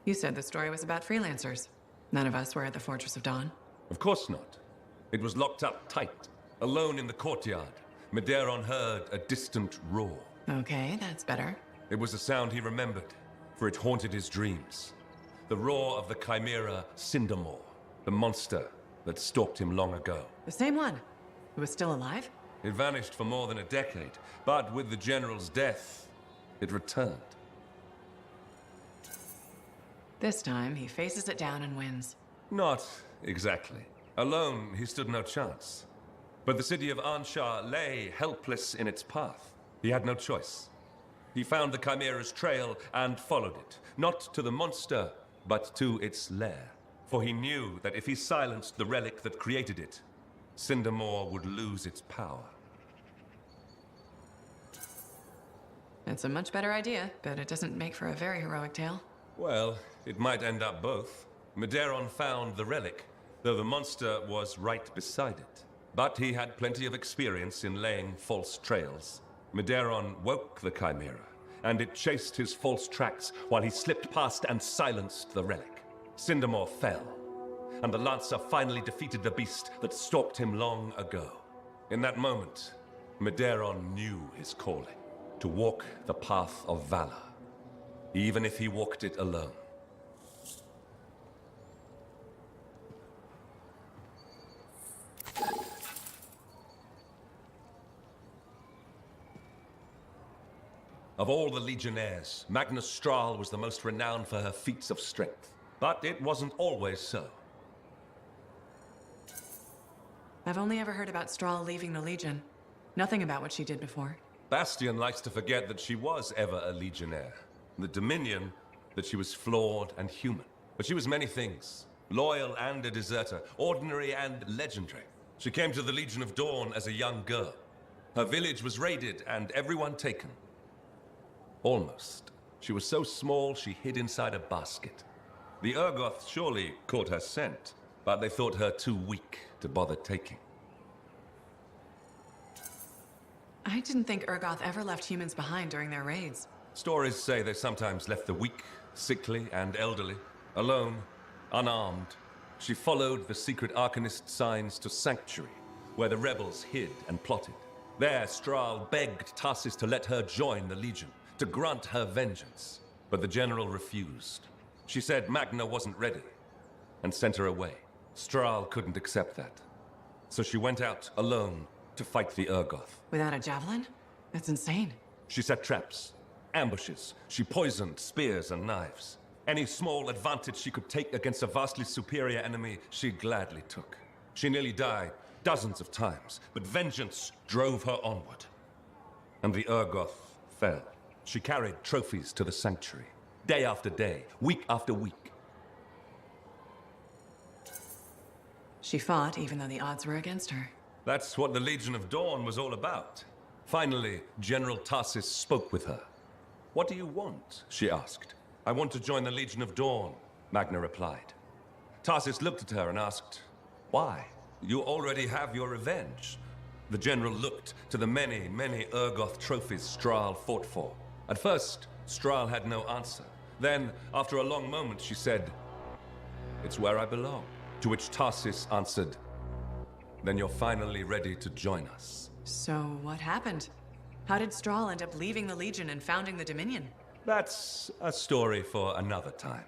You said the story was about freelancers. None of us were at the Fortress of Dawn. Of course not. It was locked up tight. Alone in the courtyard, Medeiros heard a distant roar. Okay, that's better. It was a sound he remembered, for it haunted his dreams. The roar of the chimera Cindermore, the monster that stalked him long ago. The same one, who was still alive? It vanished for more than a decade, but with the general's death, it returned. This time, he faces it down and wins. Not exactly. Alone, he stood no chance. But the city of Anshar lay helpless in its path. He had no choice. He found the chimera's trail and followed it, not to the monster, but to its lair. For he knew that if he silenced the relic that created it, Cindermore would lose its power. It's a much better idea, but it doesn't make for a very heroic tale. Well, it might end up both. Medeiros found the relic, though the monster was right beside it. But he had plenty of experience in laying false trails. Medeiros woke the chimera, and it chased his false tracks while he slipped past and silenced the relic. Cindermore fell, and the Lancer finally defeated the beast that stalked him long ago. In that moment, Medeiros knew his calling, to walk the path of valor, even if he walked it alone. Of all the legionnaires, Magnus Strahl was the most renowned for her feats of strength. But it wasn't always so. I've only ever heard about Strahl leaving the Legion. Nothing about what she did before. Bastion likes to forget that she was ever a legionnaire. The Dominion, that she was flawed and human. But she was many things. Loyal and a deserter, ordinary and legendary. She came to the Legion of Dawn as a young girl. Her village was raided and everyone taken. Almost. She was so small she hid inside a basket. The Urgoth surely caught her scent, but they thought her too weak to bother taking. I didn't think Urgoth ever left humans behind during their raids. Stories say they sometimes left the weak, sickly, and elderly, alone, unarmed. She followed the secret Arcanist signs to Sanctuary, where the rebels hid and plotted. There, Strahl begged Tarsis to let her join the Legion, to grant her vengeance. But the general refused. She said Magna wasn't ready, and sent her away. Strahl couldn't accept that. So she went out alone to fight the Urgoth. Without a javelin? That's insane. She set traps, ambushes. She poisoned spears and knives. Any small advantage she could take against a vastly superior enemy, she gladly took. She nearly died dozens of times, but vengeance drove her onward. And the Urgoth fell. She carried trophies to the Sanctuary, day after day, week after week. She fought even though the odds were against her. That's what the Legion of Dawn was all about. Finally, General Tarsis spoke with her. "What do you want?" she asked. "I want to join the Legion of Dawn," Magna replied. Tarsis looked at her and asked, "Why? You already have your revenge." The general looked to the many, many Urgoth trophies Strahl fought for. At first, Strahl had no answer. Then, after a long moment, she said, "It's where I belong." To which Tarsis answered, "Then you're finally ready to join us." So what happened? How did Strahl end up leaving the Legion and founding the Dominion? That's a story for another time.